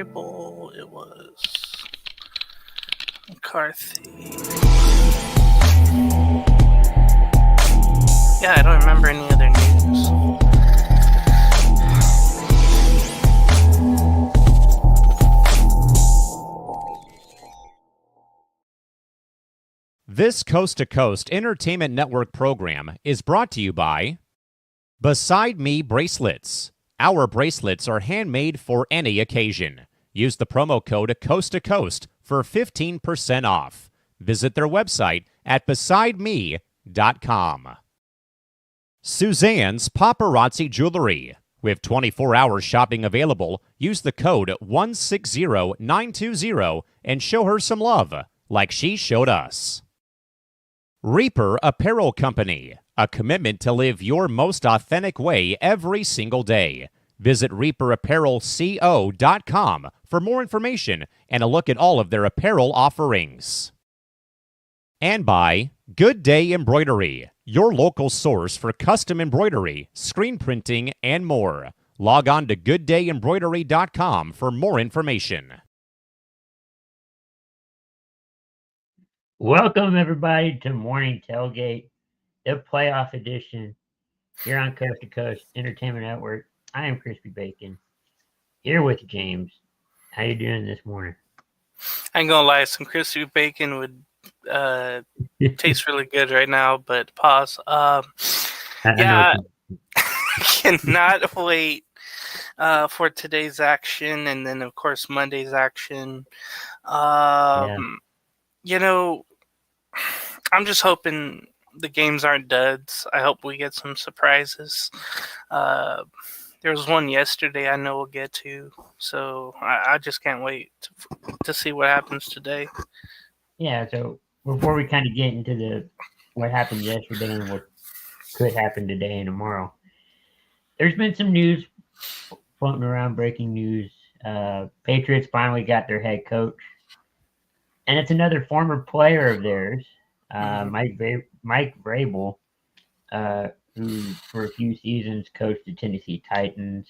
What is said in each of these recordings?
Vrabel. It was McCarthy. Yeah, I don't remember any other news. This Coast to Coast Entertainment Network program is brought to you by Beside Me Bracelets. Our bracelets are handmade for any occasion. Use the promo code Coast to Coast for 15% off. Visit their website at besideme.com. Suzanne's Paparazzi Jewelry. With 24-hour shopping available, use the code 160920 and show her some love, like she showed us. Reaper Apparel Company, a commitment to live your most authentic way every single day. Visit reaperapparelco.com for more information and a look at all of their apparel offerings. And by Good Day Embroidery, your local source for custom embroidery, screen printing, and more. Log on to gooddayembroidery.com for more information. Welcome, everybody, to Mornng Tailgate, the playoff edition here on Coast to Coast Entertainment Network. I am Crispy Bacon, here with James. How you doing this morning? I ain't gonna lie, some crispy bacon would taste really good right now, but pause. Yeah, I cannot wait for today's action, and then, of course, Monday's action. You know, I'm just hoping the games aren't duds. I hope we get some surprises. There was one yesterday I know we'll get to, so I just can't wait to see what happens today. Yeah, so before we kind of get into what happened yesterday and what could happen today and tomorrow, there's been some news floating around, breaking news. Patriots finally got their head coach. And it's another former player of theirs, Mike Vrabel, who for a few seasons coached the Tennessee Titans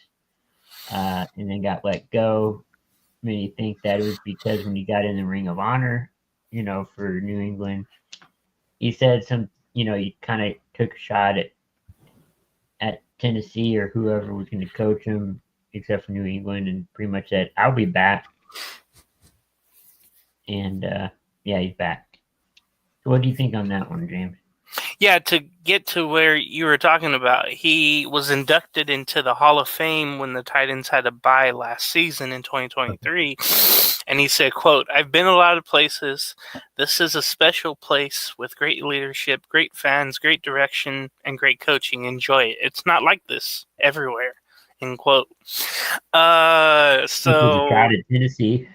and then got let go. Many think that it was because when he got in the Ring of Honor, for New England, he said he kind of took a shot at Tennessee or whoever was going to coach him, except for New England, and pretty much said, "I'll be back." And he's back. So what do you think on that one, James? Yeah, to get to where you were talking about, he was inducted into the Hall of Fame when the Titans had a bye last season in 2023. And he said, quote, "I've been a lot of places. This is a special place with great leadership, great fans, great direction, and great coaching. Enjoy it. It's not like this everywhere." End quote. So got it, Tennessee.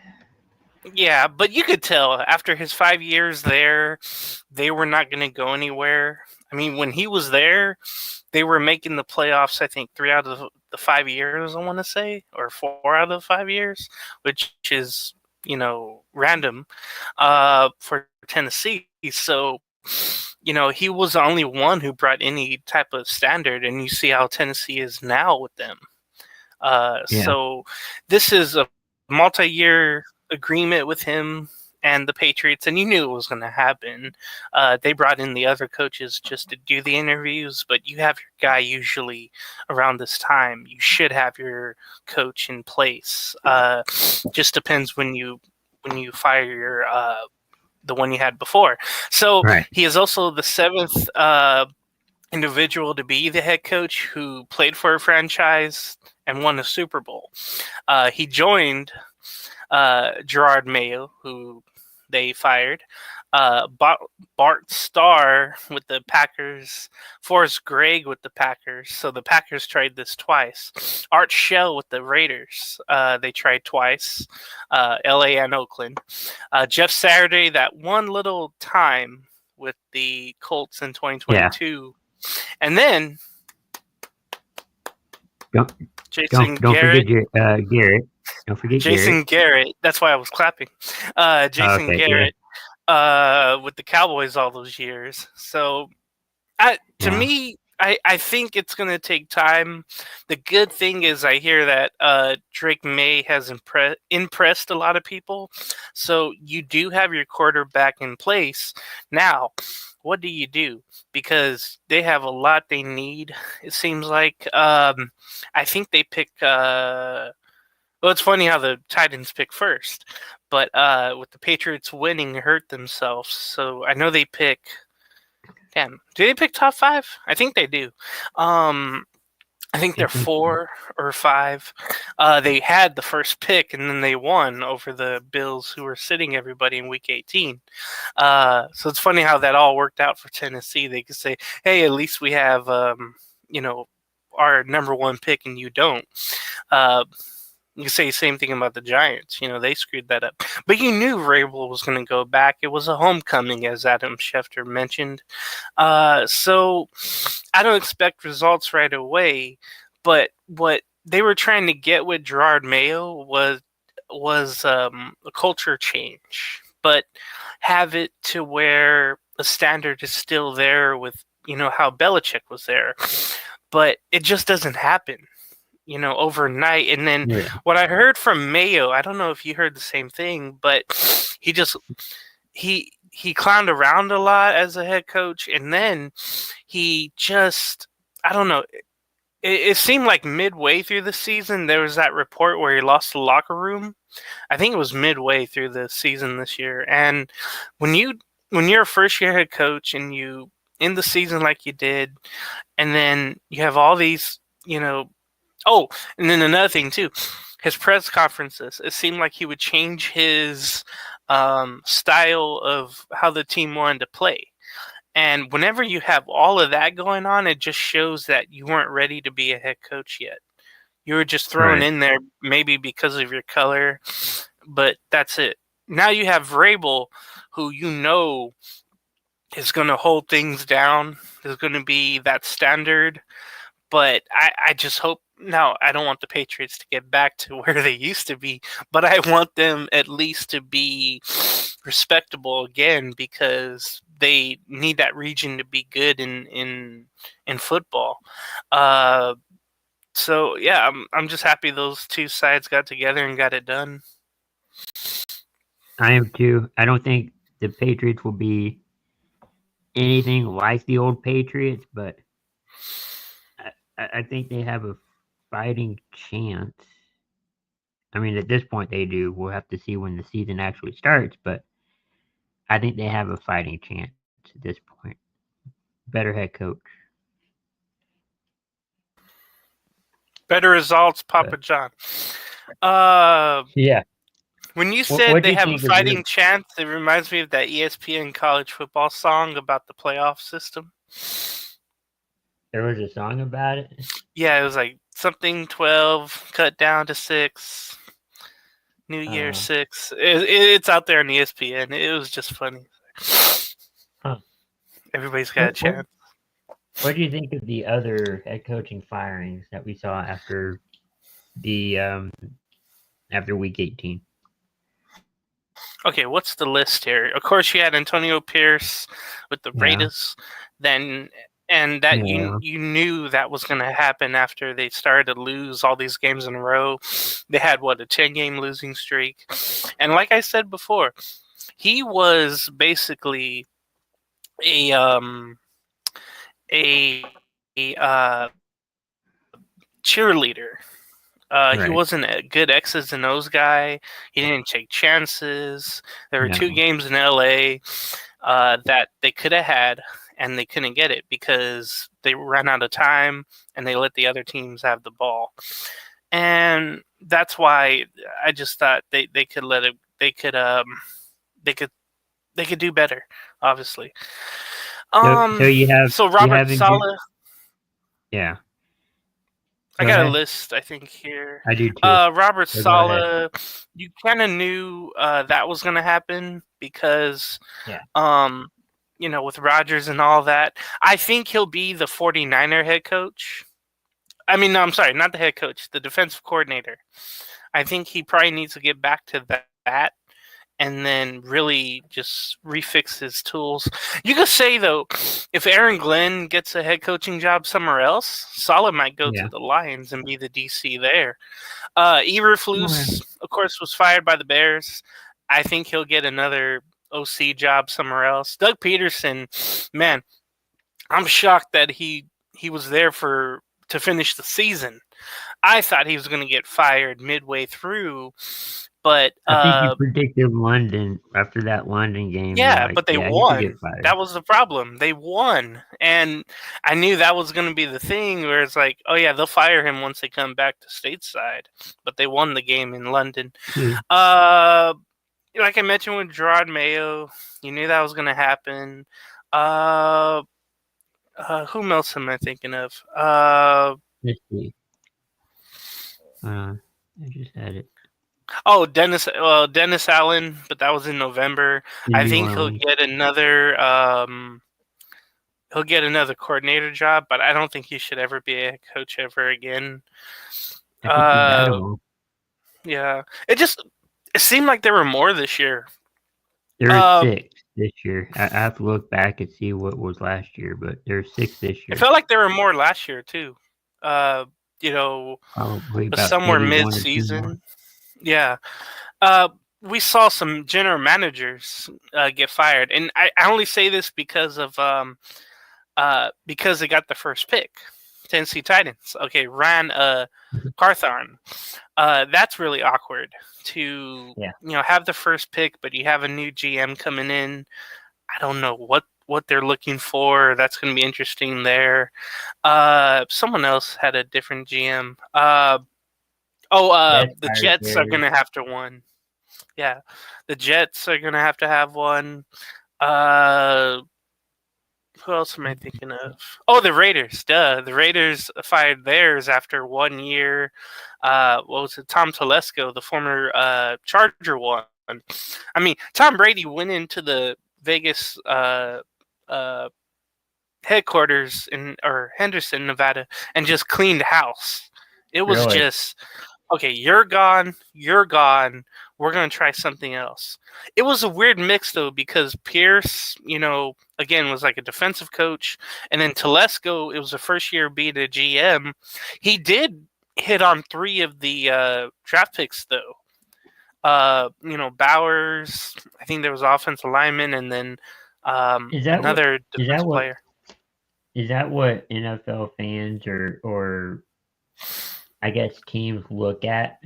Yeah, but you could tell after his 5 years there, they were not going to go anywhere. I mean, when he was there, they were making the playoffs, I think, 3 out of the 5 years, I want to say, or 4 out of the 5 years, which is, random for Tennessee. So, he was the only one who brought any type of standard, and you see how Tennessee is now with them. So this is a multi-year agreement with him and the Patriots, and you knew it was going to happen. They brought in the other coaches just to do the interviews, but you have your guy usually around this time. You should have your coach in place. Just depends when you fire your the one you had before. So He is also the 7th individual to be the head coach who played for a franchise and won a Super Bowl. He joined Gerard Mayo, who they fired, Bart Starr with the Packers, Forrest Gregg with the Packers. So the Packers tried this twice. Art Shell with the Raiders. They tried twice, LA and Oakland. Jeff Saturday, that one little time with the Colts in 2022. Yeah. And then Jason Garrett. Forget Garrett. Don't forget Jason Garrett. That's why I was clapping. Jason Garrett with the Cowboys all those years. So, to me, I think it's going to take time. The good thing is I hear that Drake May has impressed a lot of people. So you do have your quarterback in place. Now, what do you do? Because they have a lot they need, it seems like. I think they pick... well, it's funny how the Titans pick first. But with the Patriots winning, hurt themselves. So I know they pick... Damn, do they pick top 5? I think they do. I think they're 4 or 5. They had the first pick, and then they won over the Bills, who were sitting everybody in Week 18. So it's funny how that all worked out for Tennessee. They could say, "Hey, at least we have, our number 1 pick, and you don't." You can say the same thing about the Giants. They screwed that up. But you knew Vrabel was going to go back. It was a homecoming, as Adam Schefter mentioned. So I don't expect results right away. But what they were trying to get with Gerard Mayo was a culture change. But have it to where the standard is still there with, how Belichick was there. But it just doesn't happen. Overnight. And then what I heard from Mayo, I don't know if you heard the same thing, but he clowned around a lot as a head coach. And then he just, I don't know, it seemed like midway through the season, there was that report where he lost the locker room. I think it was midway through the season this year. And when you're a first year head coach and you end the season like you did, and then you have all these, Oh, and then another thing, too, his press conferences, it seemed like he would change his style of how the team wanted to play. And whenever you have all of that going on, it just shows that you weren't ready to be a head coach yet. You were just thrown in there maybe because of your color, but that's it. Now you have Vrabel, who is going to hold things down. There's going to be that standard. But I just hope... Now, I don't want the Patriots to get back to where they used to be, but I want them at least to be respectable again, because they need that region to be good in football. So yeah, I'm just happy those two sides got together and got it done. I am too. I don't think the Patriots will be anything like the old Patriots, but I think they have a fighting chance. I mean, at this point they do. We'll have to see when the season actually starts, but I think they have a fighting chance at this point. Better head coach. Better results, Papa John. Yeah. When you said they have a fighting chance, it reminds me of that ESPN college football song about the playoff system. There was a song about it? Yeah, it was like something 12, cut down to 6, New Year 6. It's out there on ESPN. It was just funny. Huh. Everybody's got a chance. What do you think of the other head coaching firings that we saw after the after Week 18? Okay, what's the list here? Of course, you had Antonio Pierce with the Raiders. Then... And that you knew that was going to happen after they started to lose all these games in a row. They had, a 10-game losing streak. And like I said before, he was basically a cheerleader. He wasn't a good X's and O's guy. He didn't take chances. There were 2 games in LA that they could have had, and they couldn't get it because they ran out of time and they let the other teams have the ball. And that's why I just thought they could let it. They could do better, obviously. So you have Robert Saleh. Yeah. I got a list, I think, here. I do too. Robert Saleh, you kind of knew that was going to happen because, with Rodgers and all that. I think he'll be the 49er head coach. I mean, no, I'm sorry, not the head coach, the defensive coordinator. I think he probably needs to get back to that and then really just refix his tools. You could say, though, if Aaron Glenn gets a head coaching job somewhere else, Saleh might go to the Lions and be the DC there. Eberflus, of course, was fired by the Bears. I think he'll get another OC job somewhere else. Doug Peterson, man, I'm shocked that he was there to finish the season. I thought he was going to get fired midway through, but I think you predicted London after that London game. Yeah, but they won. That was the problem. They won, and I knew that was going to be the thing where it's like, oh yeah, they'll fire him once they come back to stateside. But they won the game in London. Like I mentioned with Gerard Mayo, you knew that was going to happen. Whom else am I thinking of? Let's see. I just had it. Oh, Dennis Allen, but that was in November. I think he'll get another coordinator job, but I don't think he should ever be a coach ever again. Yeah, it seemed like there were more this year. There are 6 this year. I have to look back and see what was last year, but there are 6 this year. It felt like there were more last year too. Somewhere mid-season. Yeah. We saw some general managers get fired, and I only say this because they got the first pick, Tennessee Titans. Okay, Ryan Carthon. That's really awkward to have the first pick, but you have a new GM coming in. I don't know what they're looking for. That's going to be interesting there. Someone else had a different GM. The Jets are going to have to one. Yeah, the Jets are going to have one. Who else am I thinking of? Oh, the Raiders. Duh. The Raiders fired theirs after 1 year. What was it? Tom Telesco, the former Charger, won. I mean, Tom Brady went into the Vegas headquarters in Henderson, Nevada, and just cleaned house. It was just, okay, you're gone. We're going to try something else. It was a weird mix, though, because Pierce, again, was like a defensive coach. And then Telesco, it was the first year being a GM. He did hit on 3 of the draft picks, though. Bowers, I think there was offensive lineman, and then another defensive player. Is that what NFL fans or I guess teams look at?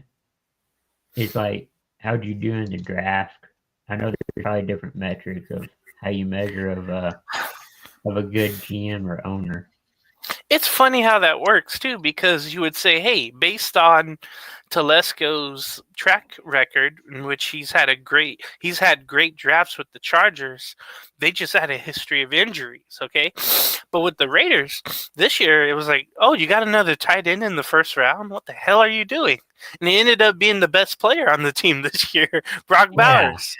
It's like, how'd you do in the draft? I know there's probably different metrics of how you measure of a good GM or owner. It's funny how that works too, because you would say, hey, based on Telesco's track record, in which he's had great drafts with the Chargers, they just had a history of injuries, okay? But with the Raiders, this year, it was like, oh, you got another tight end in the first round? What the hell are you doing? And he ended up being the best player on the team this year, Brock Bowers.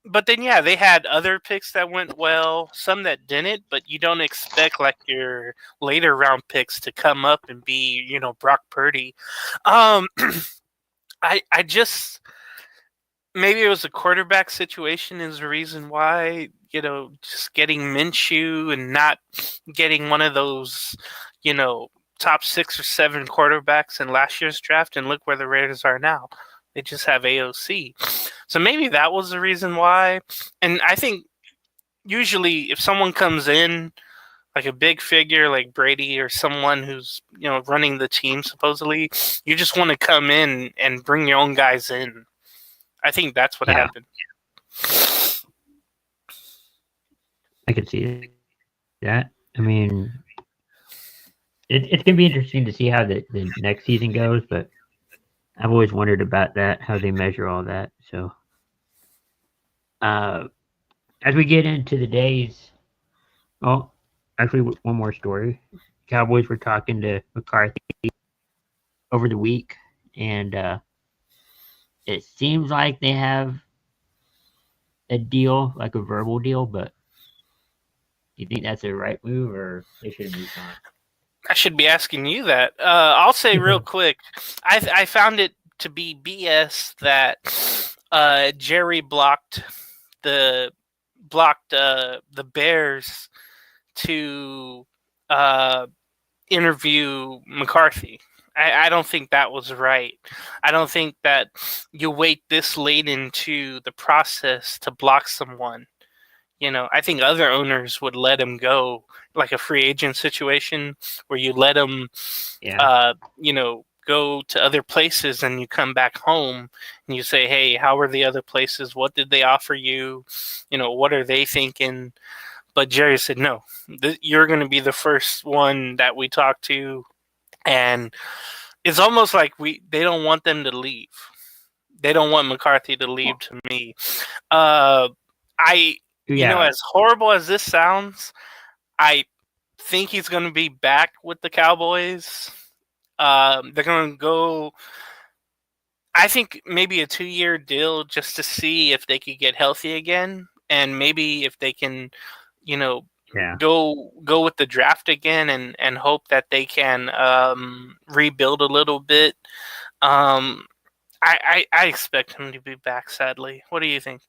But then, they had other picks that went well, some that didn't, but you don't expect like your later round picks to come up and be, Brock Purdy. I just, maybe it was a quarterback situation is the reason why, just getting Minshew and not getting one of those, top 6 or 7 quarterbacks in last year's draft, and look where the Raiders are now. They just have AOC. So maybe that was the reason why. And I think usually if someone comes in, like a big figure like Brady or someone who's, running the team supposedly, you just want to come in and bring your own guys in. I think that's what happened. I could see that. I mean, it's going to be interesting to see how the next season goes, but I've always wondered about that, how they measure all that. So, as we get into the days, actually, one more story. Cowboys were talking to McCarthy over the week, and it seems like they have a deal, like a verbal deal, but do you think that's the right move, or they should move on? I should be asking you that. I'll say real quick, I found it to be BS that Jerry blocked the Bears to interview McCarthy. I don't think that was right. I don't think that you wait this late into the process to block someone. I think other owners would let him go, like a free agent situation where you let him, go to other places and you come back home and you say, hey, how were the other places? What did they offer you? What are they thinking? But Jerry said, no, you're going to be the first one that we talk to. And it's almost like they don't want them to leave. They don't want McCarthy to leave to me. As horrible as this sounds, I think he's going to be back with the Cowboys. They're going to go, I think, maybe a 2-year deal just to see if they could get healthy again. And maybe if they can, go with the draft again and hope that they can rebuild a little bit. I expect him to be back, sadly. What do you think?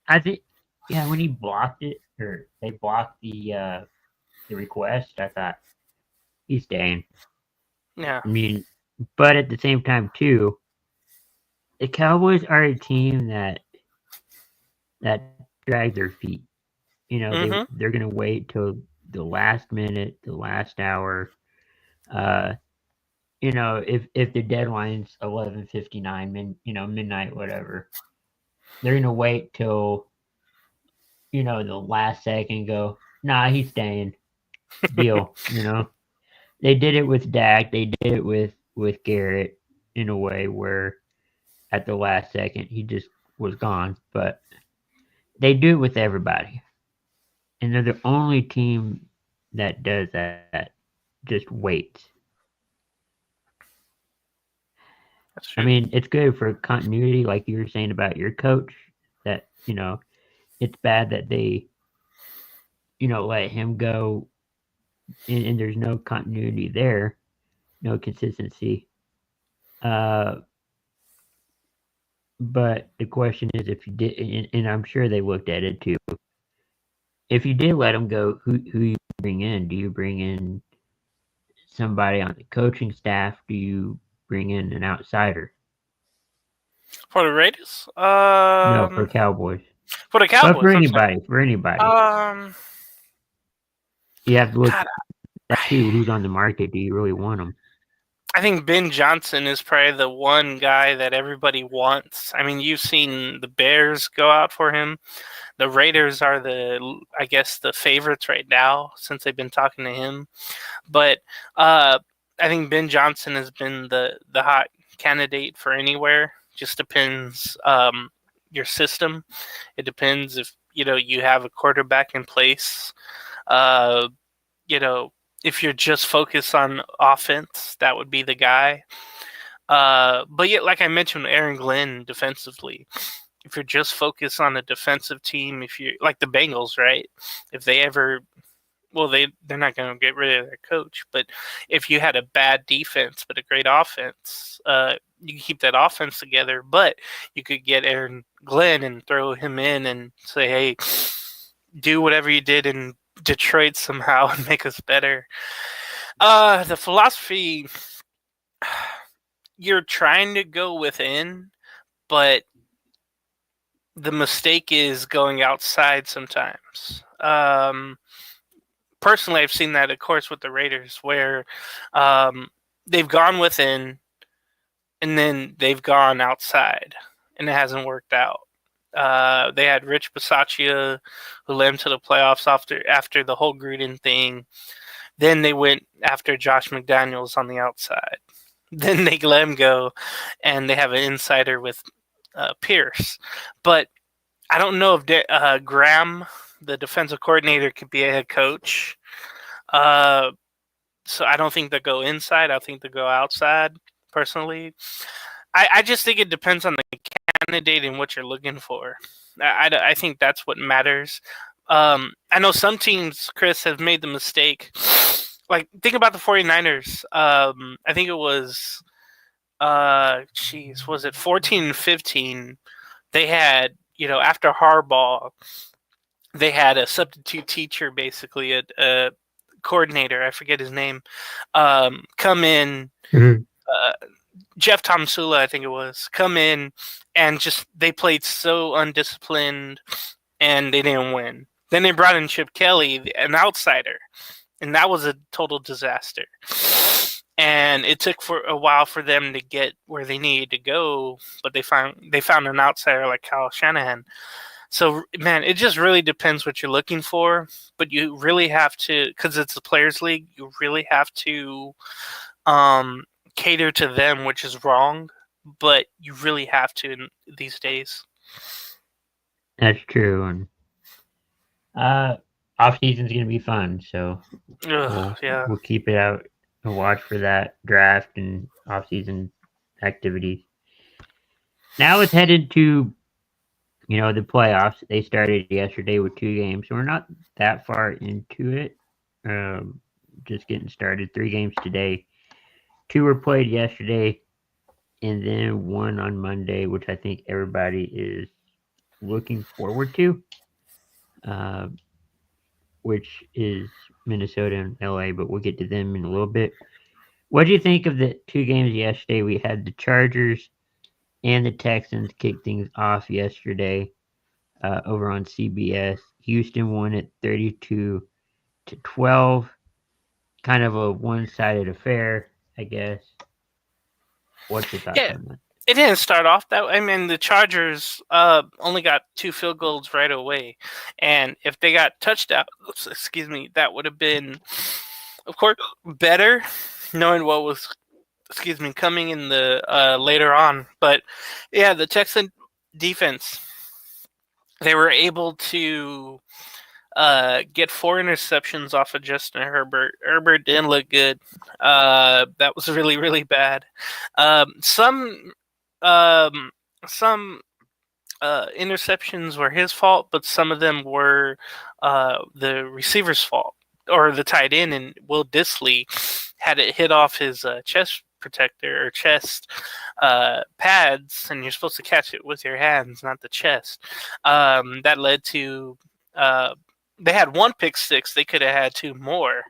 I think, when he blocked it, or they blocked the request, I thought, he's staying. Yeah. I mean, but at the same time, too, the Cowboys are a team that drag their feet. They're going to wait till the last minute, the last hour. If the deadline's 11:59, midnight, whatever, they're going to wait till the last second, go, nah, he's staying. Deal. They did it with Dak. They did it with Garrett in a way where at the last second he just was gone. But they do it with everybody, and they're the only team that does that. Just waits. That's true. I mean, it's good for continuity, like you were saying about your coach. That it's bad that they let him go, and there's no continuity there, no consistency. But the question is, if you did, and I'm sure they looked at it too. If you did let him go, who you bring in? Do you bring in somebody on the coaching staff? Do you bring in an outsider? For the Raiders? No, for Cowboys. For the Cowboys. But for anybody. You have to look at who's on the market. Do you really want them? I think Ben Johnson is probably the one guy that everybody wants. I mean, you've seen the Bears go out for him. The Raiders are the favorites right now since they've been talking to him. But I think Ben Johnson has been the hot candidate for anywhere. Just depends your system. It depends if you have a quarterback in place. If you're just focused on offense, that would be the guy. But yet, like I mentioned, Aaron Glenn defensively. If you're just focused on a defensive team, if you're like the Bengals, right? If they ever, they're not going to get rid of their coach. But if you had a bad defense but a great offense, you can keep that offense together. But you could get Aaron Glenn and throw him in and say, hey, do whatever you did in Detroit somehow and make us better. The philosophy, you're trying to go within, but the mistake is going outside sometimes. Personally, I've seen that, of course, with the Raiders, where they've gone within and then they've gone outside, and it hasn't worked out. They had Rich Bisaccia, who led them to the playoffs after the whole Gruden thing. Then they went after Josh McDaniels on the outside. Then they let him go, and they have an insider with Pierce. But I don't know if Graham, the defensive coordinator, could be a head coach. So I don't think they'll go inside. I think they'll go outside, personally. I just think it depends on the candidate and what you're looking for. I think that's what matters. I know some teams, Chris, have made the mistake. Like, think about the 49ers. I think it was was it 14 and 15? They had, after Harbaugh, they had a substitute teacher, basically a coordinator, I forget his name, come in. Jeff Tomsula, I think it was, come in and just they played so undisciplined and they didn't win. Then they brought in Chip Kelly, an outsider, and that was a total disaster. And it took for a while for them to get where they needed to go, but they found an outsider like Kyle Shanahan. So, man, it just really depends what you're looking for, but you really have to, because it's a players' league, you really have to cater to them, which is wrong, but you really have to in these days. That's true. And off season's gonna be fun, so we'll keep it out and watch for that draft and off season activities. Now it's headed to the playoffs. They started yesterday with 2 games, so we're not that far into it. Just getting started. 3 games today. 2 were played yesterday, and then 1 on Monday, which I think everybody is looking forward to, which is Minnesota and LA, but we'll get to them in a little bit. What do you think of the 2 games yesterday? We had the Chargers and the Texans kick things off yesterday over on CBS. Houston won it 32-12. Kind of a one-sided affair, I guess. What's your thoughts on that? It didn't start off that way. I mean, the Chargers only got 2 field goals right away. And if they got touchdowns, that would have been, of course, better, knowing what was, coming in the later on. But, yeah, the Texan defense, they were able to get 4 interceptions off of Justin Herbert. Herbert didn't look good. That was really, really bad. Some interceptions were his fault, but some of them were the receiver's fault, or the tight end, and Will Dissly had it hit off his chest protector or chest pads, and you're supposed to catch it with your hands, not the chest. That led to they had 1 pick six. They could have had 2 more.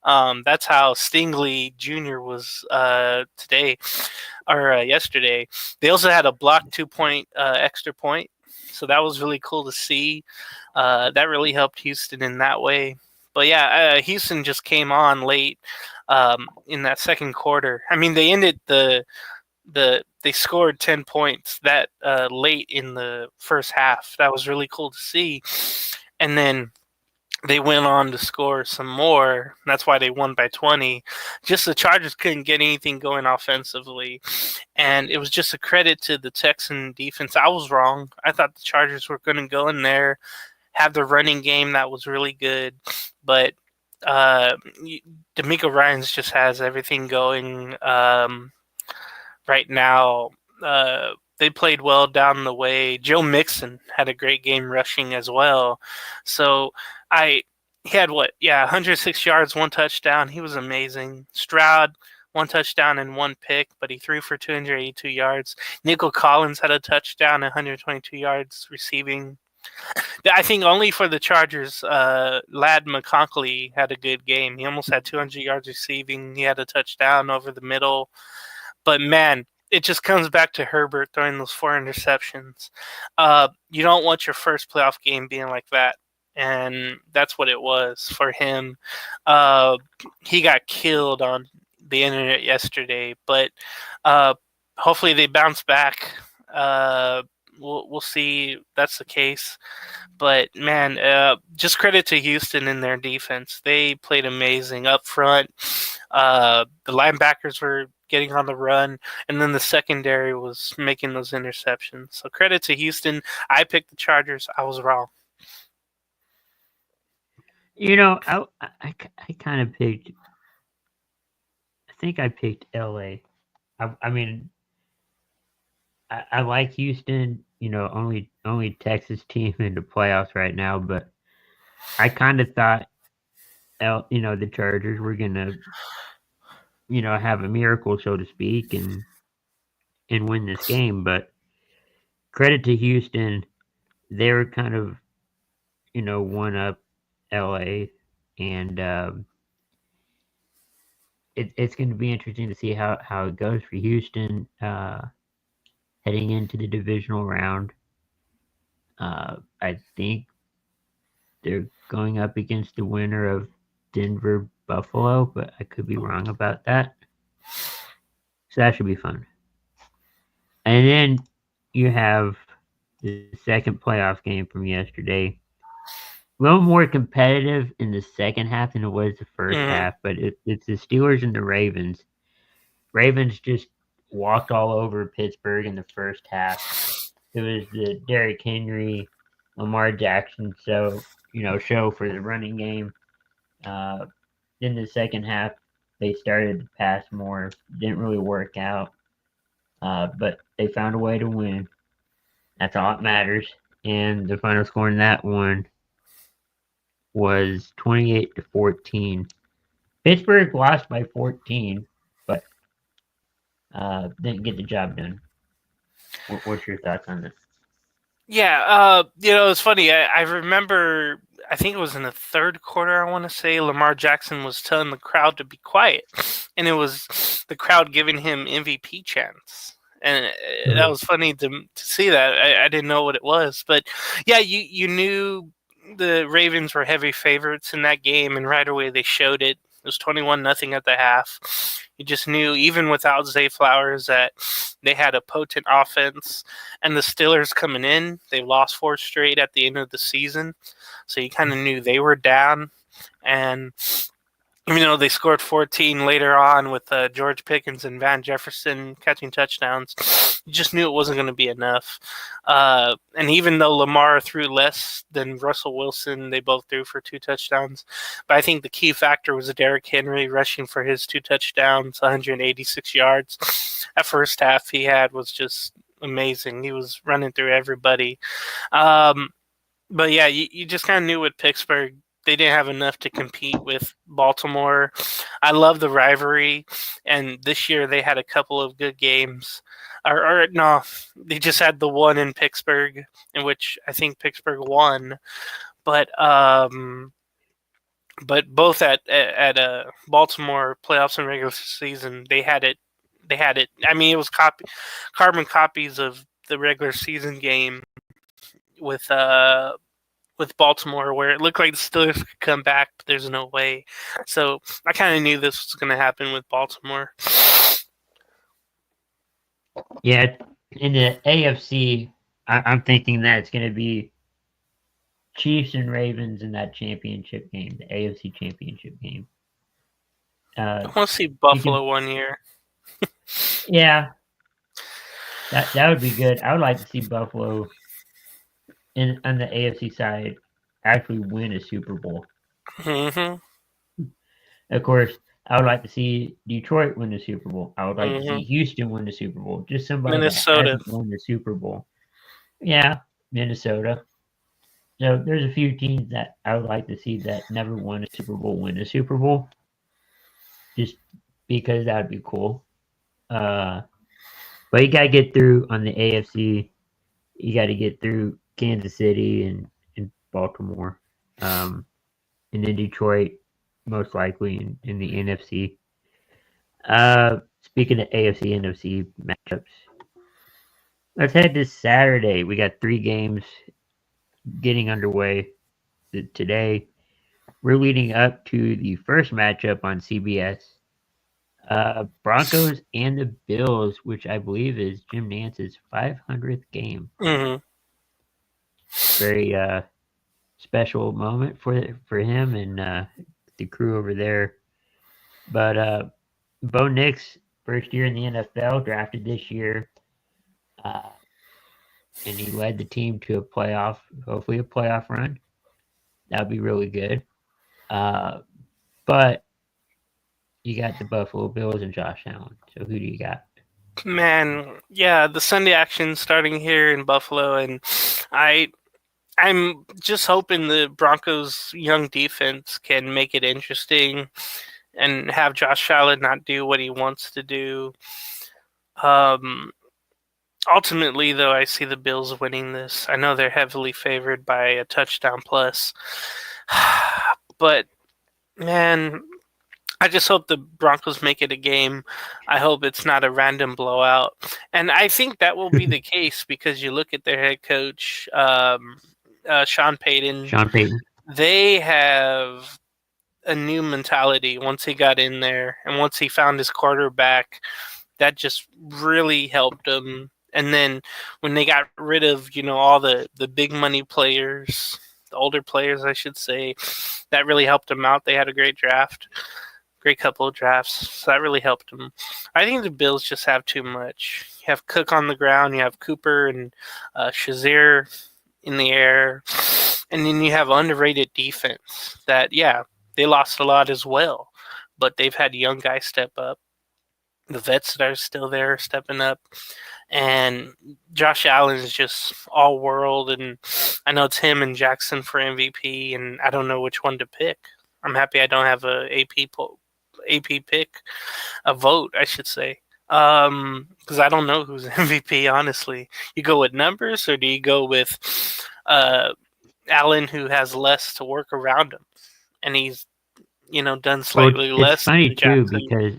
That's how Stingley Jr. was yesterday. They also had a blocked 2-point extra point, so that was really cool to see. That really helped Houston in that way. But yeah, Houston just came on late in that second quarter. I mean, they ended they scored 10 points that late in the first half. That was really cool to see. And then they went on to score some more. That's why they won by 20. Just the Chargers couldn't get anything going offensively. And it was just a credit to the Texan defense. I was wrong. I thought the Chargers were going to go in there, have the running game that was really good. But D'Amico Ryans just has everything going right now. They played well down the way. Joe Mixon had a great game rushing as well. So he had 106 yards, 1 touchdown. He was amazing. Stroud, 1 touchdown and 1 pick, but he threw for 282 yards. Nico Collins had a touchdown and 122 yards receiving. I think only for the Chargers, Ladd McConkey had a good game. He almost had 200 yards receiving. He had a touchdown over the middle. But, man, it just comes back to Herbert throwing those 4 interceptions. You don't want your first playoff game being like that. And that's what it was for him. He got killed on the internet yesterday, but hopefully they bounce back. We'll see if that's the case. But, man, just credit to Houston and their defense. They played amazing up front. The linebackers were getting on the run, and then the secondary was making those interceptions. So credit to Houston. I picked the Chargers. I was wrong. I kind of picked. I think I picked LA. I mean, I like Houston. Only Texas team in the playoffs right now, but I kind of thought, the Chargers were gonna, have a miracle, so to speak, and and win this game. But credit to Houston, they were kind of, one up LA, and it's going to be interesting to see how it goes for Houston heading into the divisional round. I think they're going up against the winner of Denver Buffalo, but I could be wrong about that. So that should be fun. And then you have the second playoff game from yesterday. A little more competitive in the second half than it was the first half, but it's the Steelers and the Ravens. Ravens just walked all over Pittsburgh in the first half. It was the Derrick Henry, Lamar Jackson show for the running game. In the second half, they started to pass more. Didn't really work out, but they found a way to win. That's all that matters. And the final score in that one was 28-14. Pittsburgh lost by 14, but didn't get the job done. What's your thoughts on this? Yeah, it's funny. I remember, I think it was in the third quarter, I want to say, Lamar Jackson was telling the crowd to be quiet. And it was the crowd giving him MVP chants. And that was funny to see that. I didn't know what it was. But, yeah, you knew the Ravens were heavy favorites in that game, and right away they showed it. It was 21-0 at the half. You just knew, even without Zay Flowers, that they had a potent offense. And the Steelers coming in, they lost 4 straight at the end of the season. So you kind of knew they were down. And even though they scored 14 later on with George Pickens and Van Jefferson catching touchdowns, you just knew it wasn't going to be enough. And even though Lamar threw less than Russell Wilson, they both threw for 2 touchdowns. But I think the key factor was Derrick Henry rushing for his 2 touchdowns, 186 yards. That first half he had was just amazing. He was running through everybody. But yeah, you just kind of knew with Pittsburgh, they didn't have enough to compete with Baltimore. I love the rivalry, and this year they had a couple of good games. Or no, they just had the one in Pittsburgh, in which I think Pittsburgh won. But both at Baltimore playoffs and regular season, they had it. I mean, it was carbon copies of the regular season game with Baltimore, where it looked like the Steelers could come back, but there's no way. So I kind of knew this was going to happen with Baltimore. Yeah, in the AFC, I'm thinking that it's going to be Chiefs and Ravens in that championship game, the AFC championship game. I want to see Buffalo one year. Yeah, that would be good. I would like to see Buffalo on the AFC side actually win a Super Bowl. Mm-hmm. Of course, I would like to see Detroit win the Super Bowl. I would like to see Houston win the Super Bowl. Just somebody Minnesota that hasn't won the Super Bowl. Yeah, Minnesota. So there's a few teams that I would like to see that never won a Super Bowl win a Super Bowl. Just because that would be cool. But you got to get through on the AFC. You got to get through Kansas City and Baltimore. And then Detroit, most likely in the NFC. Speaking of AFC, NFC matchups, let's head to Saturday. We got 3 games getting underway today. We're leading up to the first matchup on CBS. Broncos and the Bills, which I believe is Jim Nance's 500th game. Mm-hmm. Very special moment for him and the crew over there. But Bo Nix, first year in the NFL, drafted this year, and he led the team to hopefully a playoff run. That would be really good. But you got the Buffalo Bills and Josh Allen. So who do you got? Man, yeah, the Sunday action starting here in Buffalo, and I'm just hoping the Broncos' young defense can make it interesting and have Josh Allen not do what he wants to do. ultimately, though, I see the Bills winning this. I know they're heavily favored by a touchdown plus. But, man, I just hope the Broncos make it a game. I hope it's not a random blowout. And I think that will be the case because you look at their head coach, Sean Payton. Sean Payton. They have a new mentality once he got in there, and once he found his quarterback, that just really helped him. And then when they got rid of, all the big money players, the older players, I should say, that really helped them out. They had a great couple of drafts, so that really helped them. I think the Bills just have too much. You have Cook on the ground, you have Cooper and Shazier in the air, and then you have underrated defense that, they lost a lot as well, but they've had young guys step up. The vets that are still there are stepping up. And Josh Allen is just all world, and I know it's him and Jackson for MVP, and I don't know which one to pick. I'm happy I don't have a AP pick, a vote, I should say, because I don't know who's MVP, honestly. You go with numbers, or do you go with Allen, who has less to work around him, and he's done slightly less? It's funny too because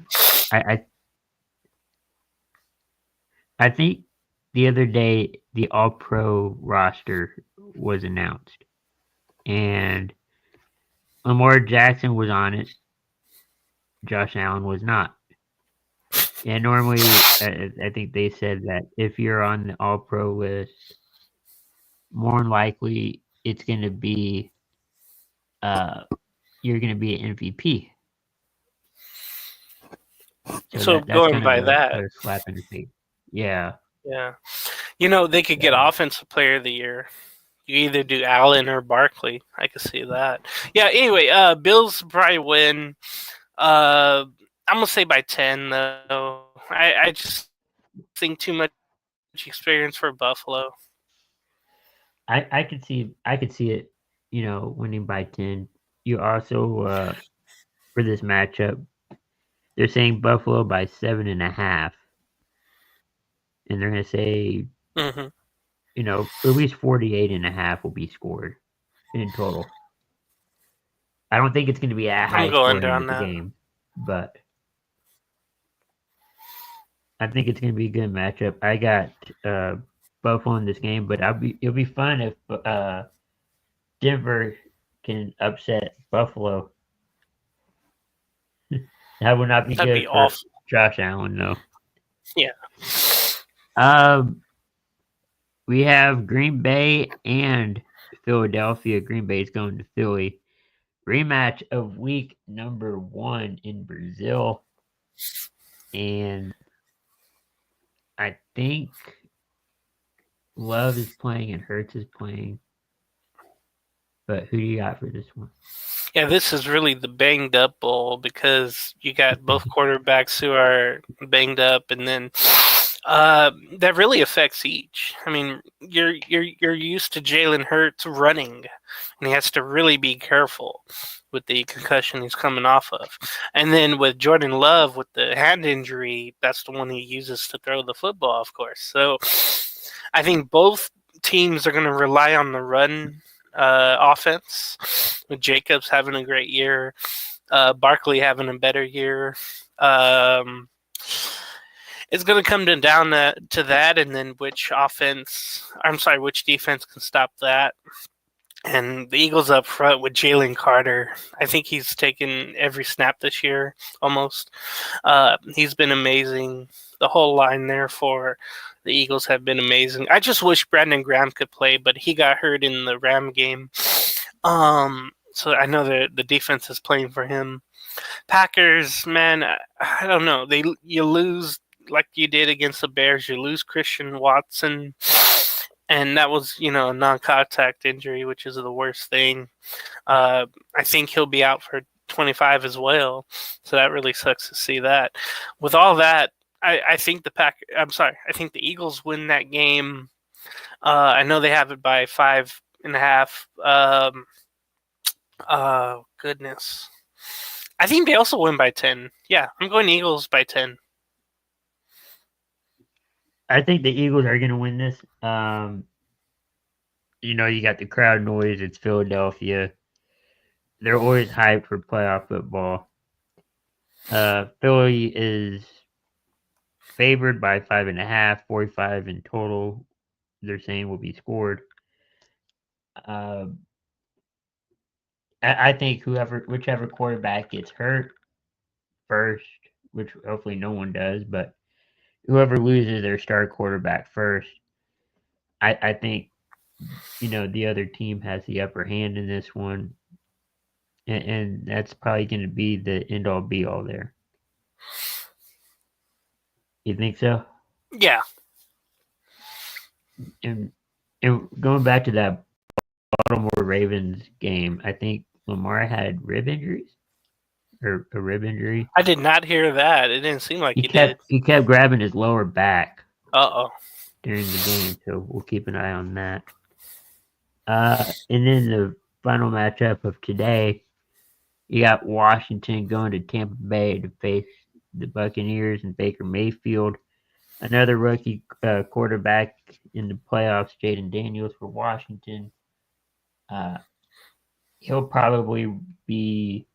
I think the other day the All-Pro roster was announced, and Lamar Jackson was on it. Josh Allen was not. And normally, I think they said that if you're on the All-Pro list, more than likely it's going to be you're going to be an MVP. So that's going kind by of that, a slap in the face. Yeah. Yeah. They could get Offensive Player of the Year. You either do Allen or Barkley. I could see that. Yeah, anyway, Bills probably win. I'm going to say by 10, though. I just think too much experience for Buffalo. I could see it, winning by 10. You also, for this matchup, they're saying Buffalo by 7.5. And they're going to say, at least 48.5 will be scored in total. I don't think it's going to be a high scoring game, but I think it's going to be a good matchup. I got Buffalo in this game, but it'll be fun if Denver can upset Buffalo. That would not be That'd good be for awful. Josh Allen, though. Yeah. We have Green Bay and Philadelphia. Green Bay is going to Philly. Rematch of week number 1 in Brazil. And I think Love is playing and Hurts is playing. But who do you got for this one? Yeah, this is really the banged up bowl because you got both quarterbacks who are banged up, and then that really affects each. I mean, you're used to Jalen Hurts running, and he has to really be careful with the concussion he's coming off of. And then with Jordan Love with the hand injury, that's the one he uses to throw the football, of course. So I think both teams are going to rely on the run offense, with Jacobs having a great year, Barkley having a better year. It's going to come down to that, and then which defense can stop that. And the Eagles up front with Jalen Carter. I think he's taken every snap this year, almost. He's been amazing. The whole line there for the Eagles have been amazing. I just wish Brandon Graham could play, but he got hurt in the Ram game. So I know the defense is playing for him. Packers, man, I don't know. You lose like you did against the Bears. You lose Christian Watson, and that was, a non-contact injury, which is the worst thing. I think he'll be out for 25 as well, so that really sucks to see that. With all that, I think I think the Eagles win that game. I know they have it by 5.5. Goodness. I think they also win by 10. Yeah, I'm going Eagles by 10. I think the Eagles are going to win this. You got the crowd noise. It's Philadelphia. They're always hyped for playoff football. Philly is favored by 5.5, 45 in total. They're saying will be scored. I think whichever quarterback gets hurt first, which hopefully no one does, but whoever loses their star quarterback first, I think the other team has the upper hand in this one, and that's probably going to be the end all be all there. You think so? Yeah. And going back to that Baltimore Ravens game, I think Lamar had rib injuries or a rib injury. I did not hear that. It didn't seem like he did. He kept grabbing his lower back during the game, so we'll keep an eye on that. And then the final matchup of today, you got Washington going to Tampa Bay to face the Buccaneers and Baker Mayfield. Another rookie quarterback in the playoffs, Jaden Daniels for Washington. He'll probably be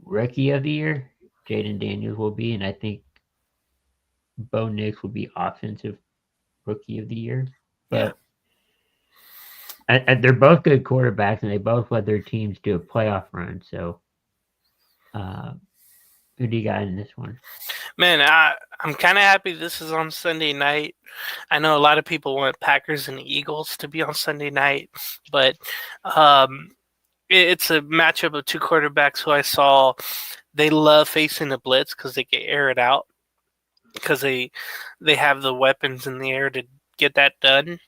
rookie of the year. Jaden Daniels will be, and I think Bo Nix will be offensive rookie of the year. But they're both good quarterbacks, and they both led their teams to a playoff run. So, who do you got in this one? Man, I'm kind of happy this is on Sunday night. I know a lot of people want Packers and Eagles to be on Sunday night, but it's a matchup of two quarterbacks who I saw. They love facing the blitz because they can air it out because they have the weapons in the air to get that done.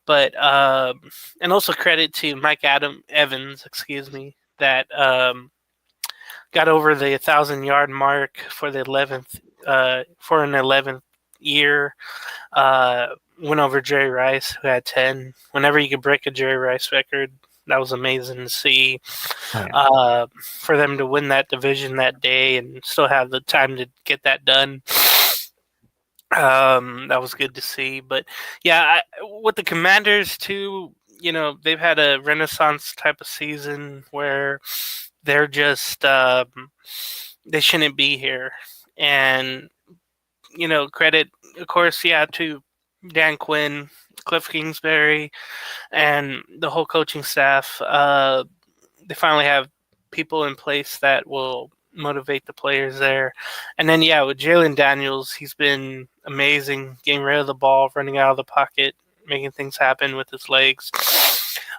But and also credit to Mike Evans, that got over the 1,000-yard mark for the 11th for an 11th year. Went over Jerry Rice, who had 10. Whenever you could break a Jerry Rice record, that was amazing to see. For them to win that division that day and still have the time to get that done. That was good to see. But yeah, with the Commanders too, they've had a renaissance type of season where they're just they shouldn't be here. And credit, of course, to Dan Quinn, Cliff Kingsbury, and the whole coaching staff. They finally have people in place that will motivate the players there. And then, with Jalen Daniels, he's been amazing, getting rid of the ball, running out of the pocket, making things happen with his legs.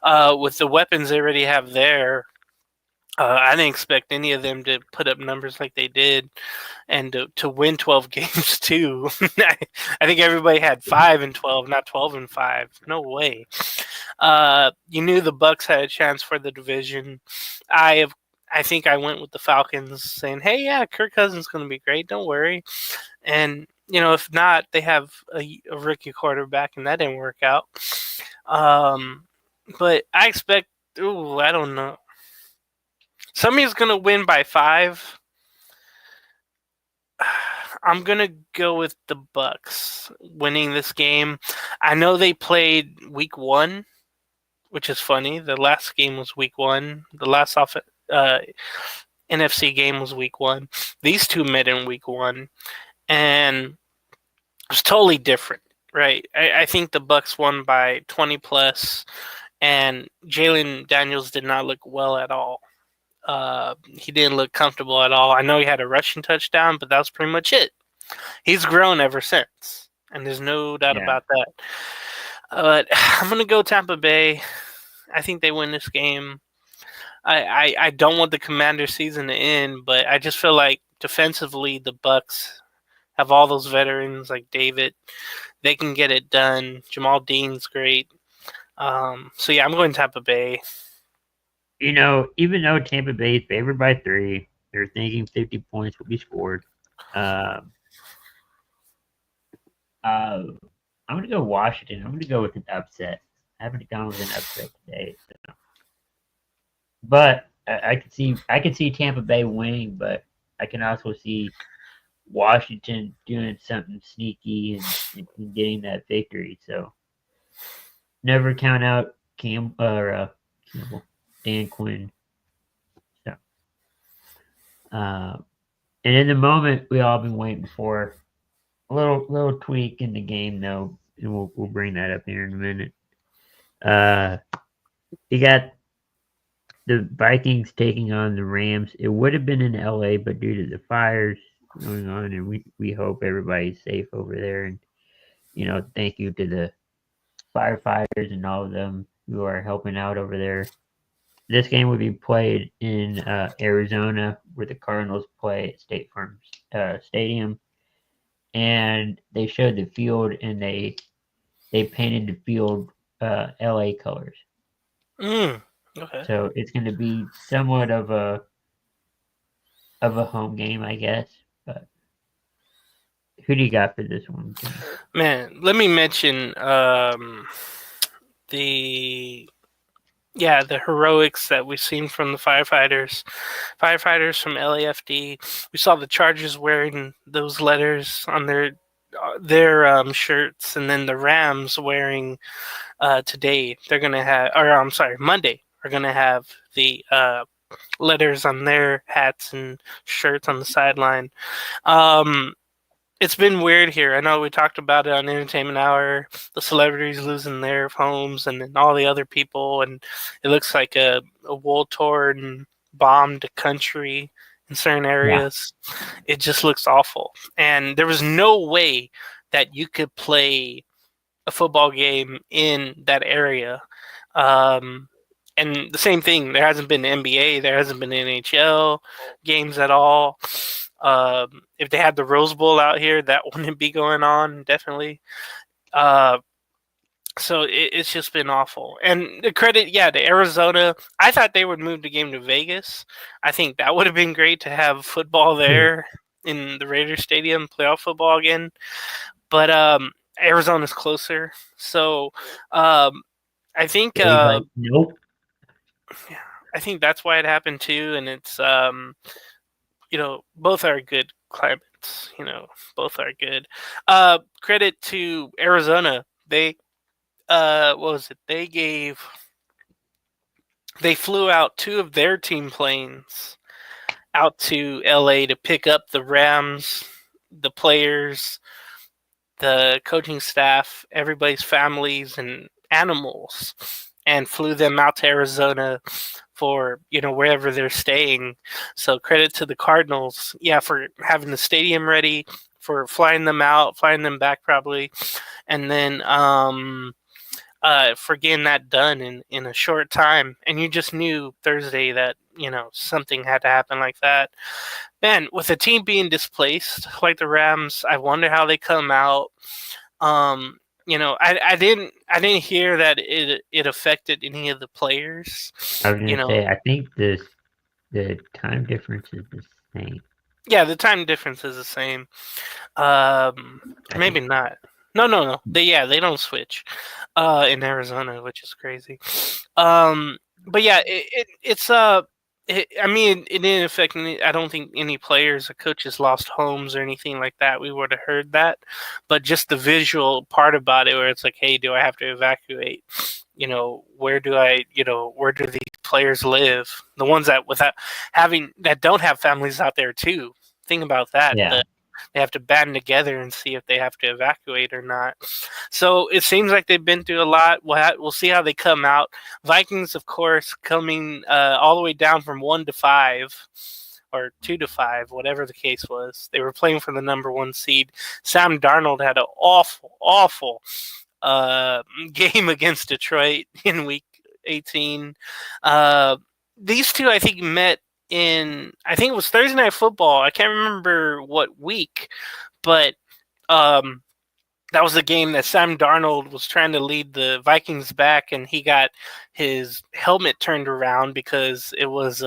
With the weapons they already have there, I didn't expect any of them to put up numbers like they did and to win 12 games too. I think everybody had 5-12, not 12-5. No way. You knew the Bucs had a chance for the division. I think I went with the Falcons saying, hey, yeah, Kirk Cousins is going to be great. Don't worry. And, if not, they have a rookie quarterback, and that didn't work out. But I expect, I don't know. Somebody's going to win by 5. I'm going to go with the Bucs winning this game. I know they played week 1, which is funny. The last game was week 1. The last NFC game was week 1. These two met in week 1, and it was totally different, right? I think the Bucs won by 20 plus, and Jalen Daniels did not look well at all. He didn't look comfortable at all. I know he had a rushing touchdown, but that was pretty much it. He's grown ever since, and there's no doubt about that. But I'm going to go Tampa Bay. I think they win this game. I don't want the Commander season to end, but I just feel like defensively the Bucs have all those veterans like David. They can get it done. Jamal Dean's great. So yeah, I'm going Tampa Bay. Even though Tampa Bay is favored by 3, they're thinking 50 points will be scored. I'm going to go Washington. I'm going to go with an upset. I haven't gone with an upset today. So. But I could see Tampa Bay winning, but I can also see Washington doing something sneaky and getting that victory. So never count out Campbell, Dan Quinn. So, and in the moment we all been waiting for a little tweak in the game though, and we'll bring that up here in a minute. You got the Vikings taking on the Rams. It would have been in LA, but due to the fires going on, and we hope everybody's safe over there. And thank you to the firefighters and all of them who are helping out over there. This game would be played in Arizona, where the Cardinals play at State Farm Stadium, and they showed the field and they painted the field LA colors. Okay. So it's going to be somewhat of a home game, I guess. But who do you got for this one? Man, let me mention the heroics that we've seen from the firefighters from LAFD. We saw the Chargers wearing those letters on their shirts, and then the Rams wearing today. They're gonna have, Monday. Are gonna have the letters on their hats and shirts on the sideline. It's been weird here. I know we talked about it on Entertainment Hour, the celebrities losing their homes and then all the other people, and it looks like a war-torn, bombed country in certain areas. Yeah. It just looks awful. And there was no way that you could play a football game in that area. And the same thing, there hasn't been NBA, there hasn't been NHL games at all. If they had the Rose Bowl out here, that wouldn't be going on, definitely. So it's just been awful. And the credit, to Arizona. I thought they would move the game to Vegas. I think that would have been great to have football there in the Raiders Stadium, playoff football again. But Arizona's closer. So I think... nope. I think that's why it happened too, and it's... both are good climates. Both are good. Credit to Arizona. They, what was it? They flew out 2 of their team planes out to LA to pick up the Rams, the players, the coaching staff, everybody's families and animals, and flew them out to Arizona for wherever they're staying. So credit to the Cardinals, for having the stadium ready, for flying them out, flying them back probably, and then for getting that done in a short time. And you just knew Thursday that something had to happen like that. Man, with a team being displaced like the Rams, I wonder how they come out. I didn't hear that it affected any of the players. I was gonna say, I think the time difference is the same. Yeah, the time difference is the same. Maybe not. No. They don't switch in Arizona, which is crazy. But yeah, it didn't affect any. I don't think any players or coaches lost homes or anything like that. We would have heard that, but just the visual part about it, where it's like, hey, do I have to evacuate? Where do these players live? The ones that don't have families out there too. Think about that. Yeah. They have to band together and see if they have to evacuate or not. So it seems like they've been through a lot. We'll see how they come out. Vikings, of course, coming all the way down from 1 to 5 or 2 to 5, whatever the case was. They were playing for the number 1 seed. Sam Darnold had an awful game against Detroit in Week 18. These two, I think, met I think it was Thursday Night Football. I can't remember what week, but that was the game that Sam Darnold was trying to lead the Vikings back, and he got his helmet turned around because it was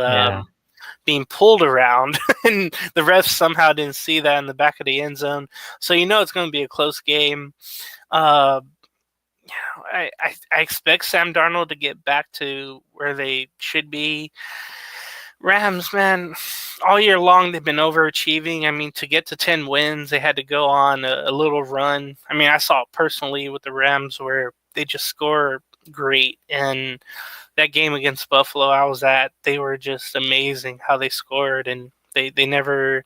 being pulled around, and the refs somehow didn't see that in the back of the end zone. So it's going to be a close game. I expect Sam Darnold to get back to where they should be. Rams, man, all year long they've been overachieving. I mean, to get to 10 wins, they had to go on a little run. I mean, I saw it personally with the Rams where they just score great. And that game against Buffalo I was at, they were just amazing how they scored, and they never,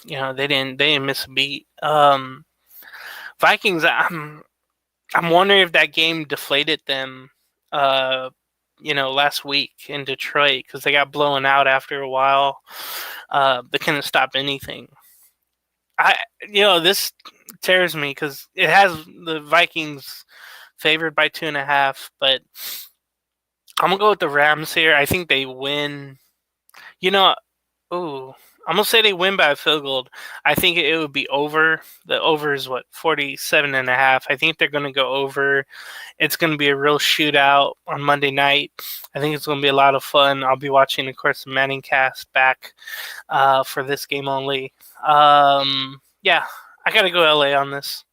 they didn't miss a beat. Vikings, I'm wondering if that game deflated them. Last week in Detroit because they got blown out after a while. They couldn't stop anything. This tears me because it has the Vikings favored by 2.5, but I'm gonna go with the Rams here. I think they win. I'm gonna say they win by a field goal. I think it would be over. The over is 47.5. I think they're gonna go over. It's gonna be a real shootout on Monday night. I think it's gonna be a lot of fun. I'll be watching, of course, the Manning cast back for this game only. Yeah, I gotta go LA on this.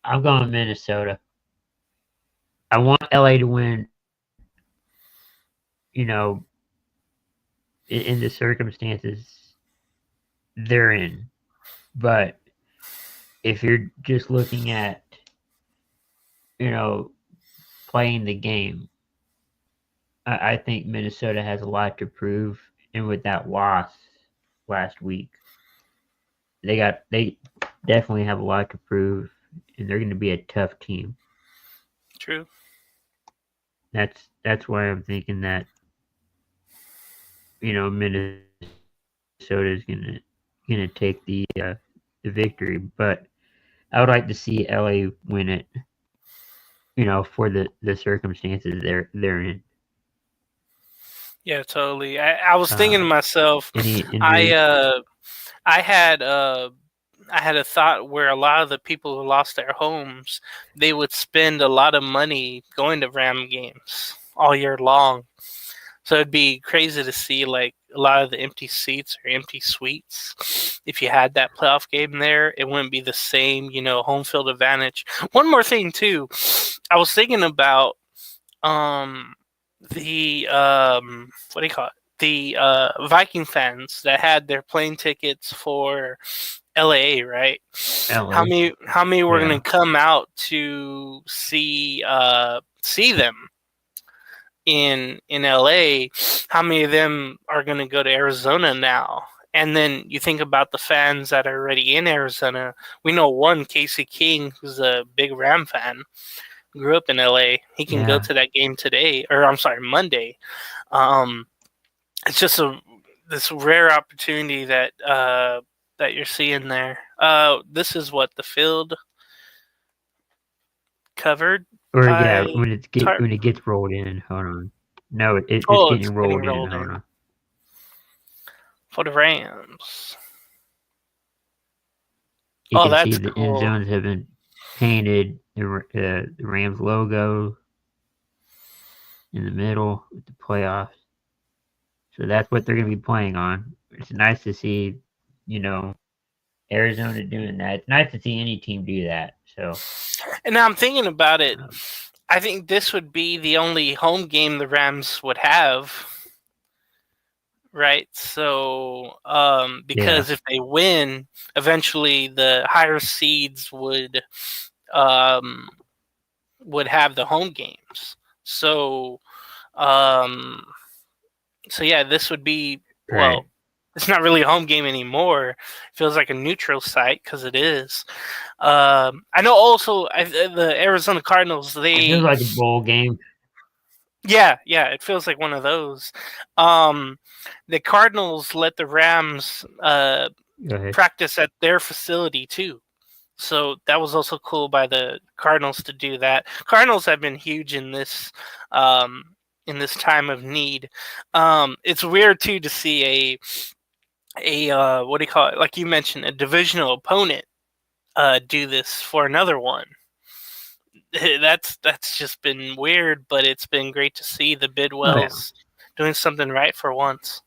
I'm going Minnesota. I want LA to win. In the circumstances they're in. But if you're just looking at, playing the game, I think Minnesota has a lot to prove. And with that loss last week, they definitely have a lot to prove, and they're going to be a tough team. True. That's why I'm thinking that Minnesota is gonna take the victory, but I would like to see LA win it. For the circumstances they're in. Yeah, totally. I was thinking to myself, Any injuries? I had a thought where a lot of the people who lost their homes, they would spend a lot of money going to Ram games all year long. So it'd be crazy to see like a lot of the empty seats or empty suites. If you had that playoff game there, it wouldn't be the same, home field advantage. One more thing too, I was thinking about the what do you call it? The Viking fans that had their plane tickets for LA, right? LA. How many were going to come out to see them in LA? How many of them are going to go to Arizona now? And then you think about the fans that are already in Arizona. We know one, Casey King, who's a big Ram fan, grew up in LA. He can go to that game today, or I'm sorry, Monday. It's just this rare opportunity that you're seeing there. This is what the field covered. Or when it gets rolled in. Hold on. No, it's getting rolled in. Hold on. For the Rams. You can that's see the cool. end zones have been painted. The Rams logo in the middle with the playoffs. So that's what they're going to be playing on. It's nice to see, Arizona doing that. It's nice to see any team do that. So, and now I'm thinking about it. I think this would be the only home game the Rams would have, right? So, because if they win, eventually the higher seeds would have the home games. So, this would be it's not really a home game anymore. It feels like a neutral site because it is. I know also the Arizona Cardinals, it feels like a bowl game. Yeah, it feels like one of those. The Cardinals let the Rams practice at their facility too. So that was also cool by the Cardinals to do that. Cardinals have been huge in this time of need. It's weird too to see a what do you call it? Like you mentioned, a divisional opponent do this for another one. That's just been weird, but it's been great to see the Bidwells doing something right for once.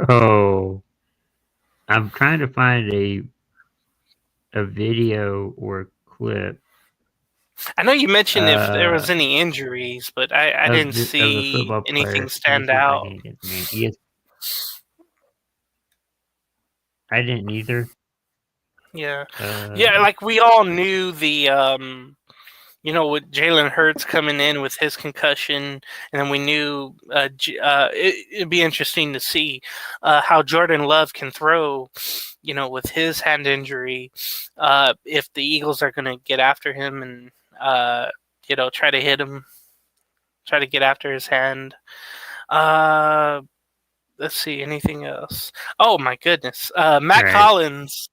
Oh, I'm trying to find a a video or clip. I know you mentioned if there was any injuries, but I didn't of the see football player. anything Let me stand see if I out. can get the name. I didn't either. Yeah, like we all knew the with Jalen Hurts coming in with his concussion, and then we knew it'd be interesting to see how Jordan Love can throw, with his hand injury, if the Eagles are going to get after him and try to hit him, try to get after his hand. Let's see, anything else? Oh my goodness, Matt Collins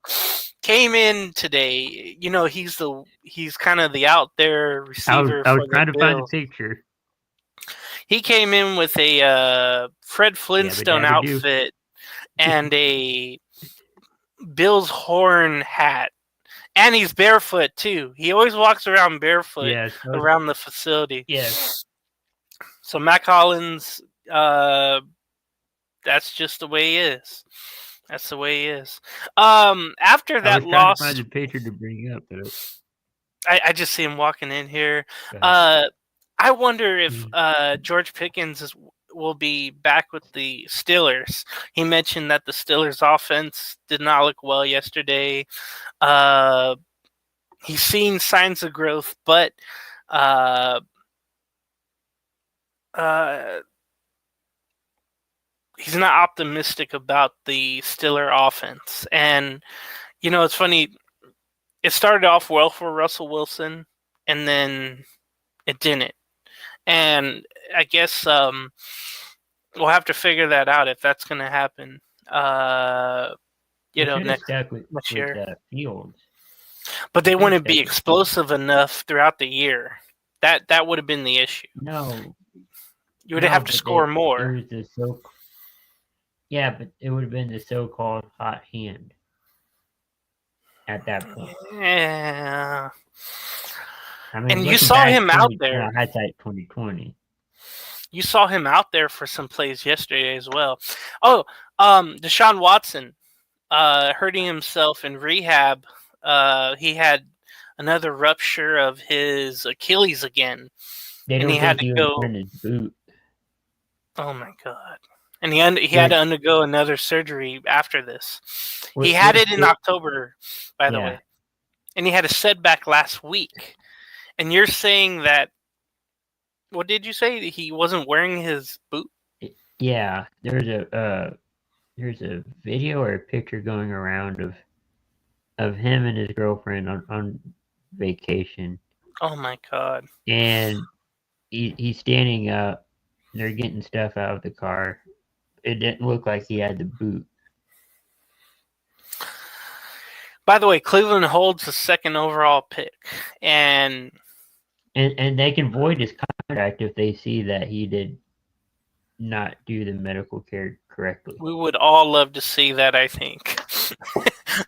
came in today. He's kind of the out there receiver. I was trying to find a picture. He came in with a Fred Flintstone outfit and a Bill's horn hat, and he's barefoot too. He always walks around barefoot around the facility. Yes. So Matt Collins, that's just the way he is. That's the way he is. After that loss, I was trying to find a picture to bring up, but I just see him walking in here. I wonder if George Pickens will be back with the Steelers. He mentioned that the Steelers' offense did not look well yesterday. He's seen signs of growth, but he's not optimistic about the Steeler offense. And, it's funny. It started off well for Russell Wilson, and then it didn't. And I guess we'll have to figure that out if that's going to happen. Next year. Fields. But they wouldn't be explosive enough throughout the year. That would have been the issue. No. You would have to score more. But it would have been the so-called hot hand at that point. Yeah. I mean, and you saw him out there. Hindsight 2020. You saw him out there for some plays yesterday as well. Oh, Deshaun Watson hurting himself in rehab. He had another rupture of his Achilles again. And he had to go in his boot. Oh my God. And he had to undergo another surgery after this. He had it in October, by the way. And he had a setback last week. And you're saying that, what did you say? He wasn't wearing his boot? Yeah. There's a video or a picture going around of him and his girlfriend on vacation. Oh my God. And he's standing up. They're getting stuff out of the car. It didn't look like he had the boot. By the way, Cleveland holds the second overall pick, and they can void his contract if they see that he did not do the medical care correctly. We would all love to see that, I think.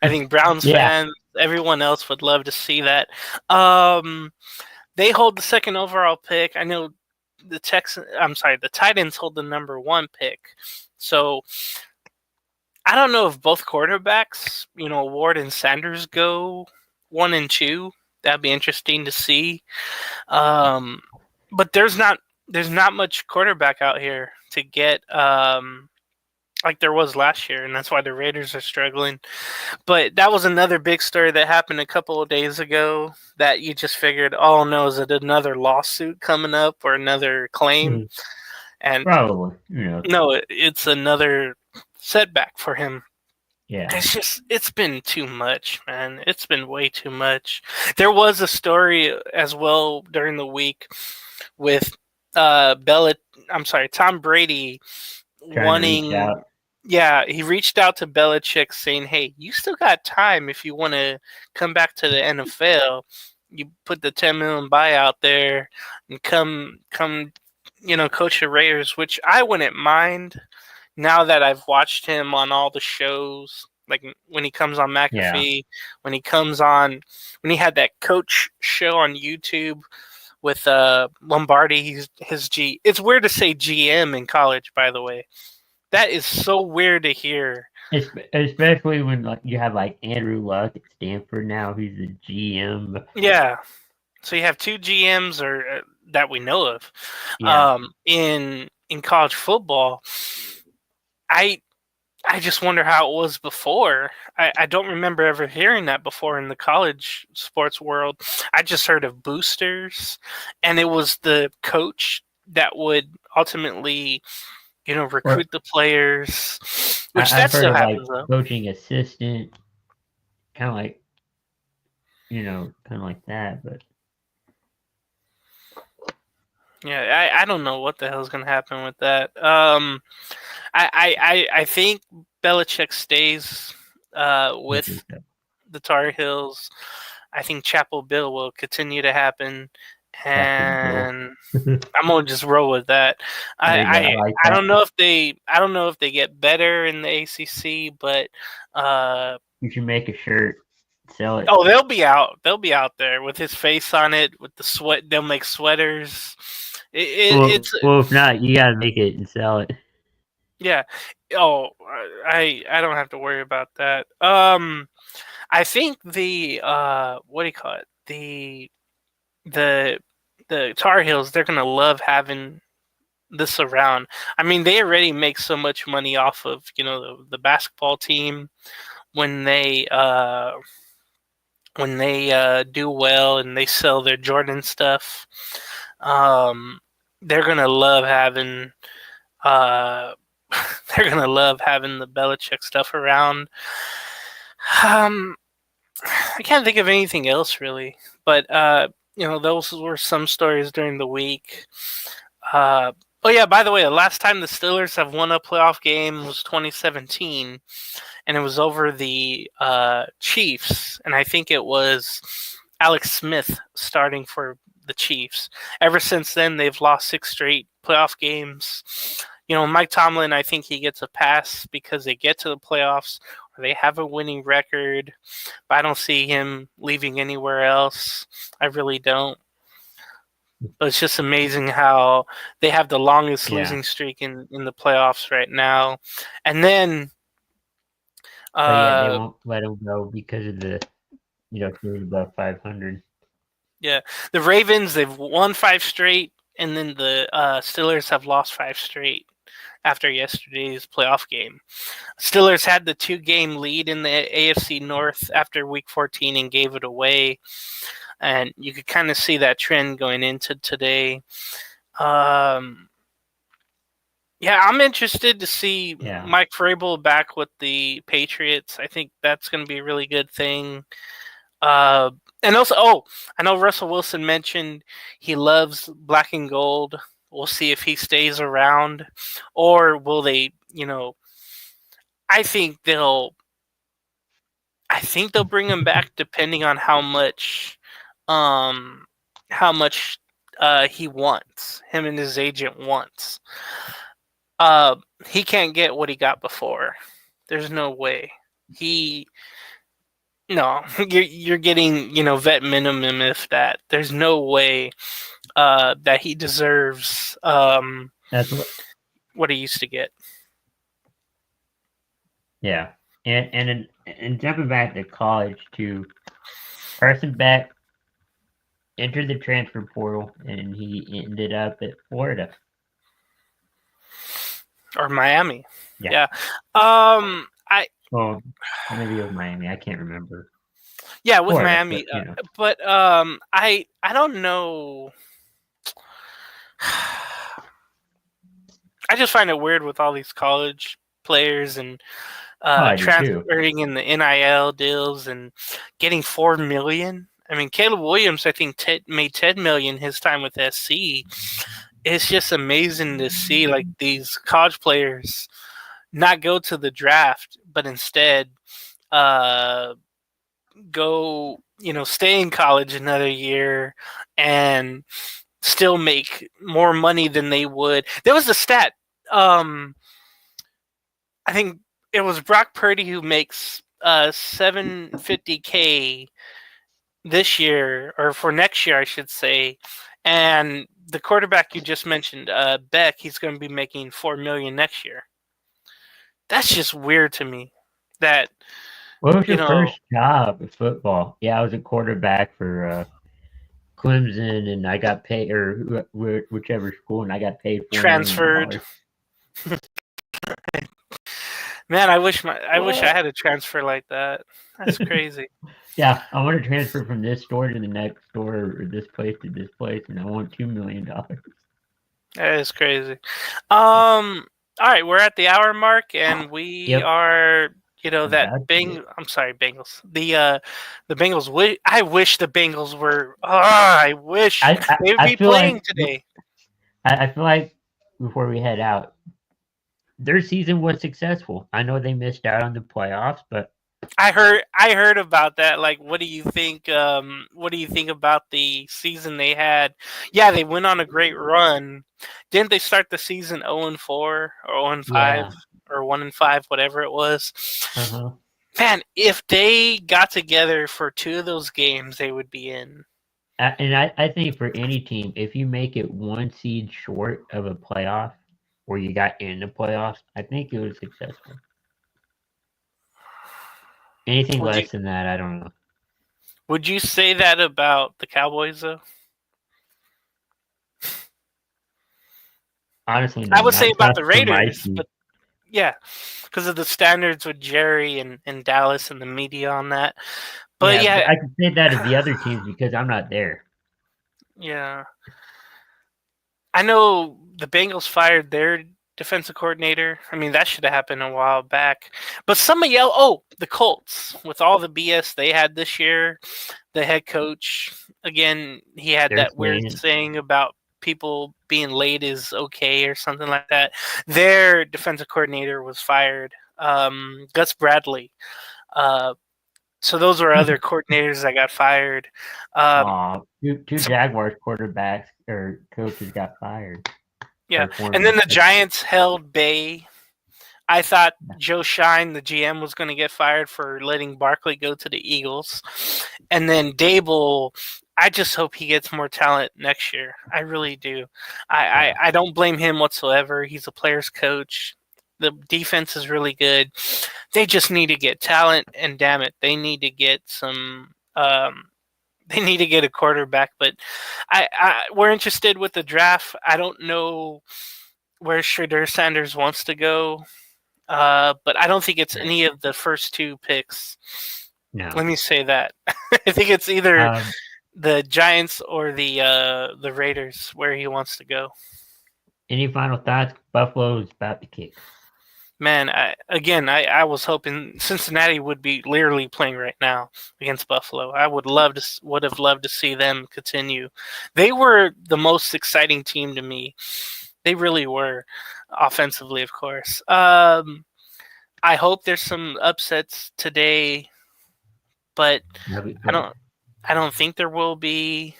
I think Browns fans, everyone else would love to see that. They hold the second overall pick. I know the Titans hold the number one pick. So I don't know if both quarterbacks, Ward and Sanders, go 1 and 2. That'd be interesting to see. But there's not much quarterback out here to get like there was last year, and that's why the Raiders are struggling. But that was another big story that happened a couple of days ago that you just figured, oh no, is it another lawsuit coming up or another claim? And probably, no, it's another setback for him. Yeah. It's been too much, man. It's been way too much. There was a story as well during the week with Tom Brady wanting. Yeah, he reached out to Belichick saying, "Hey, you still got time if you want to come back to the NFL. You put the $10 million buyout there and come, coach the Raiders," which I wouldn't mind. Now that I've watched him on all the shows, like when he comes on McAfee, when he had that coach show on YouTube with Lombardi, it's weird to say GM in college, by the way. That is so weird to hear Especially when like you have like Andrew Luck at Stanford now, who's the GM. Yeah. So you have two GMs or that we know of Yeah. in college football. I I just wonder how it was before. I don't remember ever hearing that before in the college sports world. I just heard of boosters, and it was the coach that would ultimately, recruit the players, which I've that heard still of like happens though. coaching assistant, kind of like kind of like that. But Yeah, I don't know what the hell's gonna happen with that. I think Belichick stays with the Tar Heels. I think Chapel Bill will continue to happen, and I'm gonna just roll with that. There you go. I like I that. don't know if they get better in the ACC, but You should make a shirt, sell it. oh, they'll be out. They'll be out there with his face on it, with the sweat. They'll make sweaters. It's Well, if not, you gotta make it and sell it. yeah. Oh, I don't have to worry about that. I think the what do you call it? The Tar Heels, they're gonna love having this around. I mean, they already make so much money off of the basketball team when they do well and they sell their Jordan stuff. They're gonna love having they're gonna love having the Belichick stuff around. I can't think of anything else really, but those were some stories during the week. Oh yeah, by the way, the last time the Steelers have won a playoff game was 2017, and it was over the Chiefs, and I think it was Alex Smith starting for the Chiefs. Ever since then, they've lost 6 straight playoff games. Mike Tomlin, I think he gets a pass because they get to the playoffs or they have a winning record, but I don't see him leaving anywhere else. I really don't. But it's just amazing how they have the longest losing streak in the playoffs right now. And then But yeah, they won't let him go because of the being above 500. Yeah, the Ravens, they've won 5 straight, and then the Steelers have lost 5 straight after yesterday's playoff game. Steelers had the 2-game lead in the AFC North after Week 14 and gave it away. And you could kind of see that trend going into today. Yeah, I'm interested to see Mike Vrabel back with the Patriots. I think that's going to be a really good thing. And also, I know Russell Wilson mentioned he loves black and gold. We'll see if he stays around, or will they? I think they'll bring him back depending on how much he wants. Him and his agent wants. He can't get what he got before. There's no way. No, you're getting vet minimum if that. There's no way that he deserves That's what he used to get. Yeah, and jumping back to college too, Carson Beck entered the transfer portal and he ended up at Florida or Miami. Yeah. Well, maybe it was Miami. I can't remember. Yeah, with Florida, Miami, but I don't know. I just find it weird with all these college players and transferring in the NIL deals and getting $4 million. I mean, Caleb Williams, I think made $10 million his time with SC. It's just amazing to see like these college players not go to the draft, but instead go, stay in college another year and still make more money than they would. There was a stat. I think it was Brock Purdy who makes $750K this year, or for next year, I should say. And the quarterback you just mentioned, Beck, he's going to be making $4 million next year. That's just weird to me. that, What was you your know, first job in football? Yeah, I was a quarterback for Clemson, and I got paid, or whichever school, and I got paid transferred. $4 million. Man, I wish I What? had a transfer like that. That's crazy. Yeah, I want to transfer from this store to the next store, or this place to this place, and I want $2 million. That is crazy. All right, we're at the hour mark, and we Yep. are, that About I'm sorry, Bengals. The Bengals. I wish the Bengals were. I wish they would I be feel playing like today. I feel like before we head out, their season was successful. I know they missed out on the playoffs, but I heard about that. Like, what do you think? What do you think about the season they had? Yeah, they went on a great run. Didn't they start the season 0-4 or 0-5 yeah, or 1-5, whatever it was? uh-huh. Man, if they got together for two of those games, they would be in. And I think for any team, if you make it one seed short of a playoff, where you got in the playoffs, I think it was successful. Anything Would you less than that, I don't know. would you say that about the Cowboys though? Honestly, I no, would say about not the for my Raiders, team. but yeah, because of the standards with Jerry and Dallas and the media on that. But Yeah, yeah, but I can say that of the other teams because I'm not there. yeah. I know the Bengals fired their defensive coordinator. I mean, that should have happened a while back. But somebody else, the Colts, with all the BS they had this year, the head coach, again, he had They're that weird saying, saying about people being late is okay or something like that. Their defensive coordinator was fired, Gus Bradley. Uh, so those were other coordinators that got fired. Um, two so Jaguars quarterbacks or coaches got fired, yeah, or and former then the coaches. Giants held Bay. I thought Joe Shine, the GM, was going to get fired for letting Barkley go to the Eagles, and then Dable. I just hope he gets more talent next year. I really do. Yeah. I don't blame him whatsoever. He's a player's coach. The defense is really good. They just need to get talent, and damn it, they need to get some. They need to get a quarterback, but we're interested with the draft. I don't know where Shadur Sanders wants to go, but I don't think it's any of the first two picks. No. Let me say that. I think it's either Um, the Giants or the Raiders where he wants to go. any final thoughts? Buffalo's about to kick. Man, I was hoping Cincinnati would be literally playing right now against Buffalo. I would have loved to see them continue. They were the most exciting team to me. They really were, offensively, of course. I hope there's some upsets today, but That'll be I fun. don't think there will be.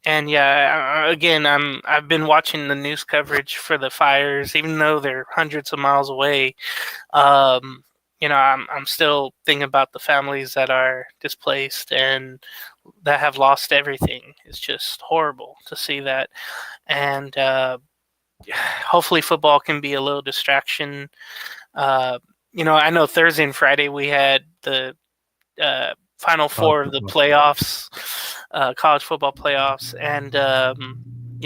And yeah, again, I've been watching the news coverage for the fires, even though they're hundreds of miles away. I'm still thinking about the families that are displaced and that have lost everything. It's just horrible to see that, and hopefully, football can be a little distraction. I know Thursday and Friday we had the Final College Four of the football. playoffs, college football playoffs, and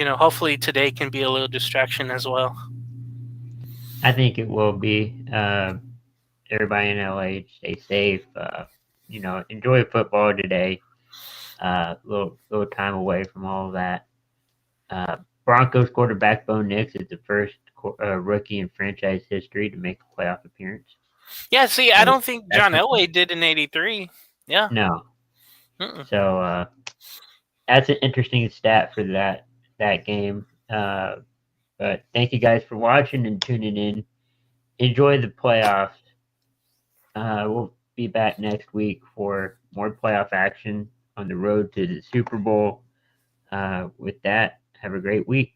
hopefully today can be a little distraction as well. I think it will be. Everybody in LA, stay safe. Enjoy football today. Little time away from all of that. Broncos quarterback Bo Nix is the first rookie in franchise history to make a playoff appearance. Yeah, see, I So don't think that's John Elway did in '83. Yeah. no. Mm-mm. So that's an interesting stat for that game. But thank you guys for watching and tuning in. Enjoy the playoffs. We'll be back next week for more playoff action on the road to the Super Bowl. With that, have a great week.